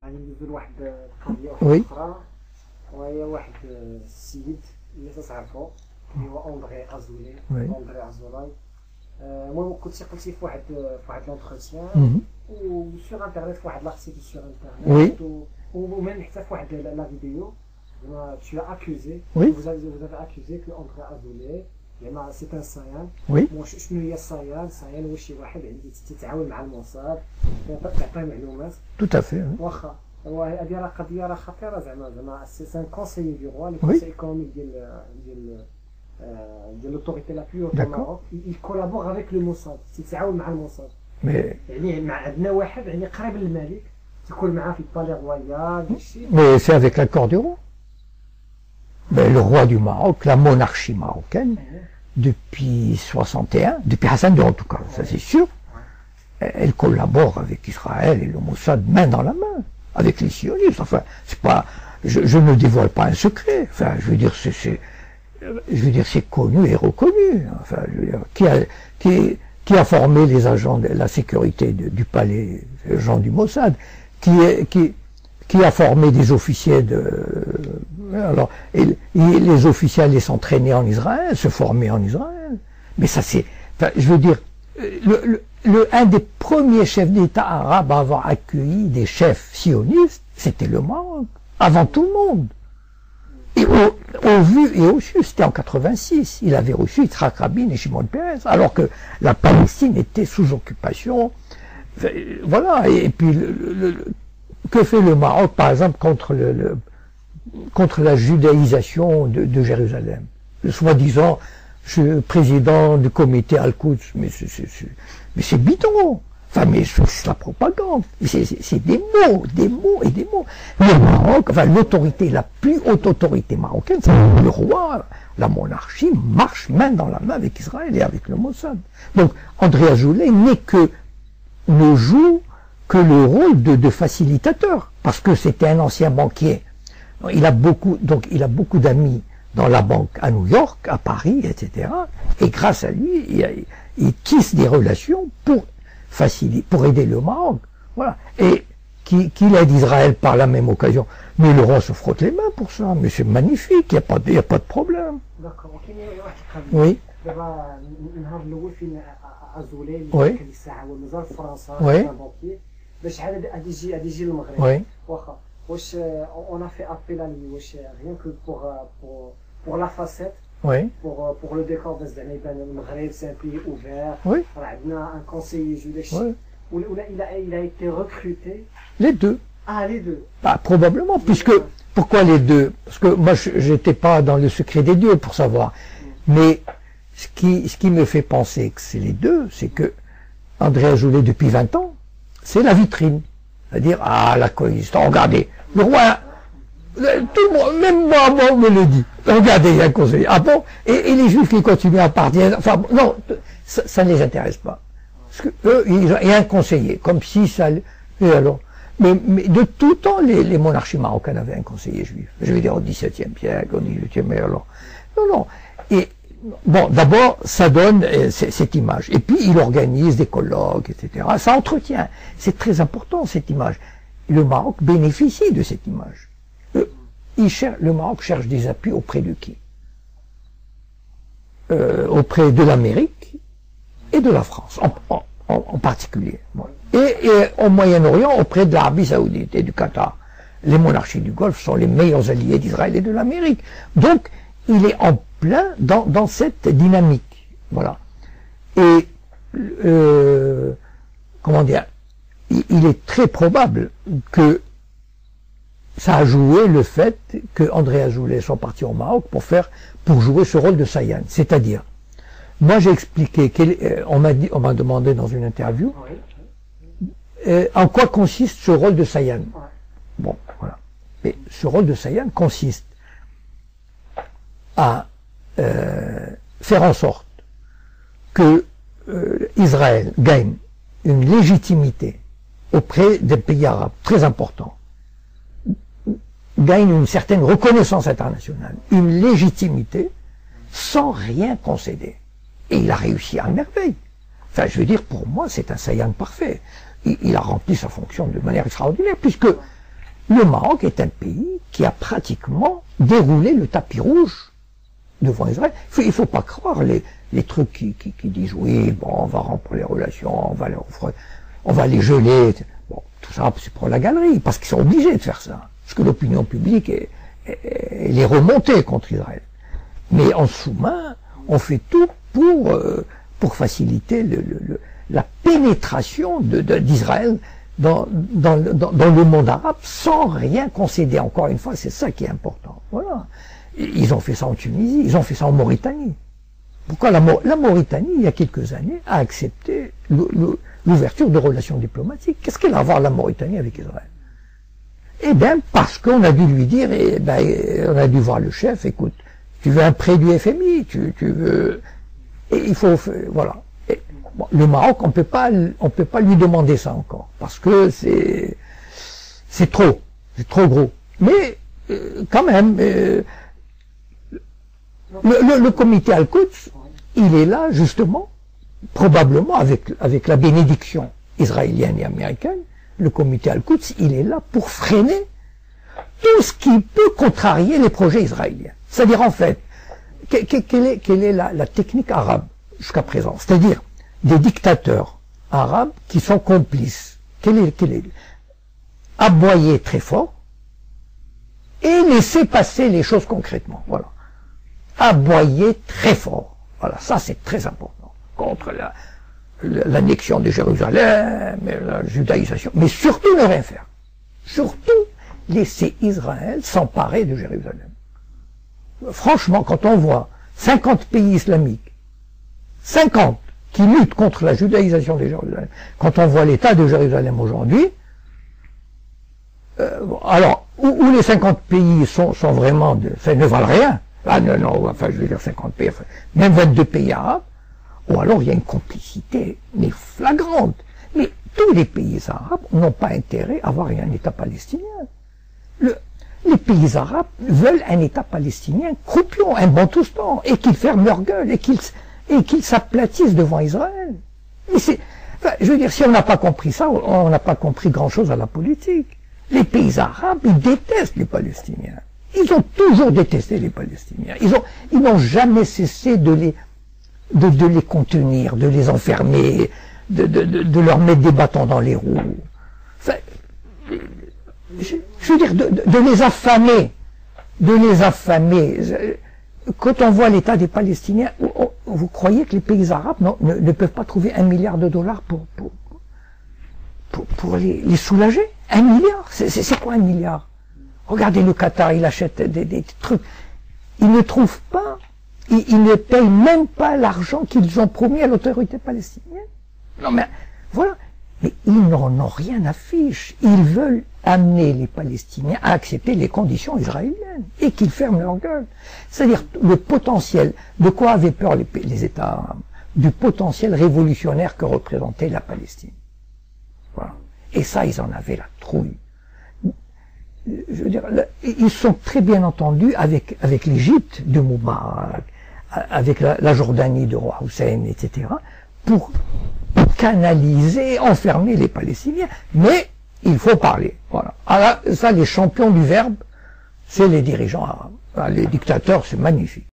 غادي ندوزو لواحد القضيه Oui, اخرى، وهي واحد السيد اللي تعرفو اللي هو اوندري ازولي. oui. اوندري ازولاي المهم قلتي في واحد لونتروتيان Mhm. وسور انترنت، في واحد لارتيكل سور Oui, انترنت وميم حتى في واحد لا فيديو. Tu as accusé, oui, vous avez accusé que André Azoulay زعما سي ان صيان. oui, شنو هي الصيان؟ الصيان هو شي واحد اللي تتعاون مع الموساد، تعطيه معلومات. tout à fait. Oui. واخا هذه راه قضيه راه خطيره، زعما سي ان كونسيي دو روا، لو Oui. كونسيي ايكونوميك ديال لوتوريتي لا بلو هوت ماروك. il collabore avec le Mossad، تتعاون مع الموساد. Mais, يعني مع عندنا واحد يعني قريب للملك تكون معاه في البالي رويال داكشي. mais c'est avec l'accord du roi. Ben, le roi du Maroc, la monarchie marocaine, depuis 61, depuis Hassan II en tout cas, ça c'est sûr, elle collabore avec Israël et le Mossad main dans la main, avec les sionistes. Enfin, c'est pas, je ne dévoile pas un secret. Enfin, je veux dire, c'est connu et reconnu. Enfin, je veux dire, qui a formé les agents de la sécurité du palais, les gens du Mossad, qui a formé des officiers alors, et les officiers allaient s'entraîner en Israël, se former en Israël. Mais ça c'est, enfin, je veux dire, un des premiers chefs d'État arabes à avoir accueilli des chefs sionistes, c'était le Maroc, avant tout le monde. Et au vu et au su, c'était en 86, il avait reçu Yitzhak Rabin et Shimon Peres, alors que la Palestine était sous occupation. Voilà, et puis que fait le Maroc, par exemple, contre la judaïsation de Jérusalem? Le soi-disant président du comité Al-Quds, mais c'est bidon. Enfin, mais c'est la propagande. C'est des mots et des mots. Le Maroc, enfin, l'autorité, la plus haute autorité marocaine, c'est le roi. La monarchie marche main dans la main avec Israël et avec le Mossad. Donc, André Azoulay ne joue que le rôle de facilitateur, parce que c'était un ancien banquier. Il a beaucoup d'amis dans la banque à New York, à Paris, etc. Et grâce à lui, il tisse des relations pour aider le Maroc. Voilà. Et qu'il aide Israël par la même occasion. Mais le roi se frotte les mains pour ça. Mais c'est magnifique, il n'y a pas de problème. D'accord. Oui. دابا النهار الاول فين ازولي اللي Oui. كان يساعد مازال فرنسا Oui. بانكير باش عاد غادي يجي للمغرب. Oui. واخا واش اون في ابيل عليه واش rien que pour la facette, Oui. pour le décor باش زعما يبان المغرب سي ان بيي اوفير. Oui. راه عندنا ان كونسيي جو داكشي. Oui. ولا il a été recruté. Les deux. Ah, les deux. Bah, probablement, puisque, pourquoi les deux? Parce que moi, j'étais pas dans le secret des dieux pour savoir. Mais, ce qui me fait penser que c'est les deux, c'est que André Azoulay, depuis 20 ans, c'est la vitrine. C'est-à-dire, ah, la coalition, regardez, le roi, tout le monde, même moi, on me le dit. Regardez, il y a un conseiller. Ah bon? Et les juifs qui continuent à partir, enfin, non, ça ne les intéresse pas. Parce que eux, il y a un conseiller, comme si ça, et alors, mais de tout temps, les monarchies marocaines avaient un conseiller juif. Je veux dire, au XVIIe siècle, au XVIIIe, mais alors, non. Et, bon, d'abord, ça donne cette image. Et puis, il organise des colloques, etc. Ça entretient. C'est très important, cette image. Le Maroc bénéficie de cette image. Le Maroc cherche des appuis auprès de qui? Auprès de l'Amérique et de la France, en particulier. Bon. Et au Moyen-Orient, auprès de l'Arabie Saoudite et du Qatar. Les monarchies du Golfe sont les meilleurs alliés d'Israël et de l'Amérique. Donc, il est en plein dans cette dynamique. Voilà. Et, comment dire, il est très probable que ça a joué le fait que André Azoulay soit parti au Maroc pour jouer ce rôle de Sayan. C'est-à-dire, moi j'ai expliqué, on m'a demandé dans une interview, en quoi consiste ce rôle de Sayan. Bon, voilà. Mais ce rôle de Sayan consiste à faire en sorte que Israël gagne une légitimité auprès des pays arabes très importants, gagne une certaine reconnaissance internationale, une légitimité, sans rien concéder. Et il a réussi à merveille. Enfin, je veux dire, pour moi, c'est un Sayan parfait. Il a rempli sa fonction de manière extraordinaire, puisque le Maroc est un pays qui a pratiquement déroulé le tapis rouge devant Israël. Il ne faut pas croire les trucs qui disent oui, bon, on va rompre les relations, on va les geler. Bon, tout ça, c'est pour la galerie, parce qu'ils sont obligés de faire ça. Parce que l'opinion publique elle est remontée contre Israël. Mais en sous-main, on fait tout pour faciliter la pénétration d'Israël dans le monde arabe sans rien concéder. Encore une fois, c'est ça qui est important. Voilà. Ils ont fait ça en Tunisie, ils ont fait ça en Mauritanie. Pourquoi la Mauritanie, il y a quelques années, a accepté l'ouverture de relations diplomatiques? Qu'est-ce qu'elle a à voir la Mauritanie avec Israël? Eh bien, parce qu'on a dû lui dire, on a dû voir le chef, écoute, tu veux un prêt du FMI, tu veux... Et il faut... Voilà. Et, bon, le Maroc, on peut pas lui demander ça encore, parce que c'est trop gros. Mais, quand même, le comité Al-Quds, il est là, justement, probablement avec la bénédiction israélienne et américaine. Le comité Al-Quds, il est là pour freiner tout ce qui peut contrarier les projets israéliens. C'est-à-dire, en fait, quelle est la technique arabe jusqu'à présent? C'est-à-dire, des dictateurs arabes qui sont complices. Quelle est aboyer très fort et laisser passer les choses concrètement. Voilà. Aboyer très fort. Voilà, ça c'est très important. Contre l'annexion de Jérusalem, la judaïsation, mais surtout ne rien faire. Surtout laisser Israël s'emparer de Jérusalem. Franchement, quand on voit 50 pays islamiques, 50 qui luttent contre la judaïsation de Jérusalem, quand on voit l'état de Jérusalem aujourd'hui, alors, où les 50 pays sont vraiment, ça ne valent rien. Ah non, enfin je veux dire 50 pays, enfin, même 22 pays arabes, ou alors il y a une complicité, mais flagrante. Mais tous les pays arabes n'ont pas intérêt à avoir un État palestinien. Les pays arabes veulent un État palestinien croupion, un bantoustan, et qu'ils ferment leur gueule, et qu'ils s'aplatissent devant Israël. Mais enfin, je veux dire, si on n'a pas compris ça, on n'a pas compris grand-chose à la politique. Les pays arabes, ils détestent les Palestiniens. Ils ont toujours détesté les Palestiniens. Ils n'ont jamais cessé de les contenir, de les enfermer, de leur mettre des bâtons dans les roues. Enfin, je veux dire, de les affamer. De les affamer. Quand on voit l'état des Palestiniens, vous croyez que les pays arabes ne peuvent pas trouver $1 milliard pour les soulager? 1 milliard? C'est quoi 1 milliard? Regardez le Qatar, il achète des trucs. Ils ne trouvent pas, ils ne payent même pas l'argent qu'ils ont promis à l'autorité palestinienne. Non mais, voilà. Mais ils n'en ont rien à fiche. Ils veulent amener les Palestiniens à accepter les conditions israéliennes et qu'ils ferment leur gueule. C'est-à-dire le potentiel, de quoi avaient peur les États arabes? Du potentiel révolutionnaire que représentait la Palestine. Voilà. Et ça, ils en avaient la trouille. Je veux dire, ils sont très bien entendus avec l'Égypte de Moubarak, avec la Jordanie de Roi Hussein, etc., pour canaliser, enfermer les Palestiniens. Mais il faut parler. Voilà. Alors, ça, les champions du verbe, c'est les dirigeants arabes. Les dictateurs, c'est magnifique.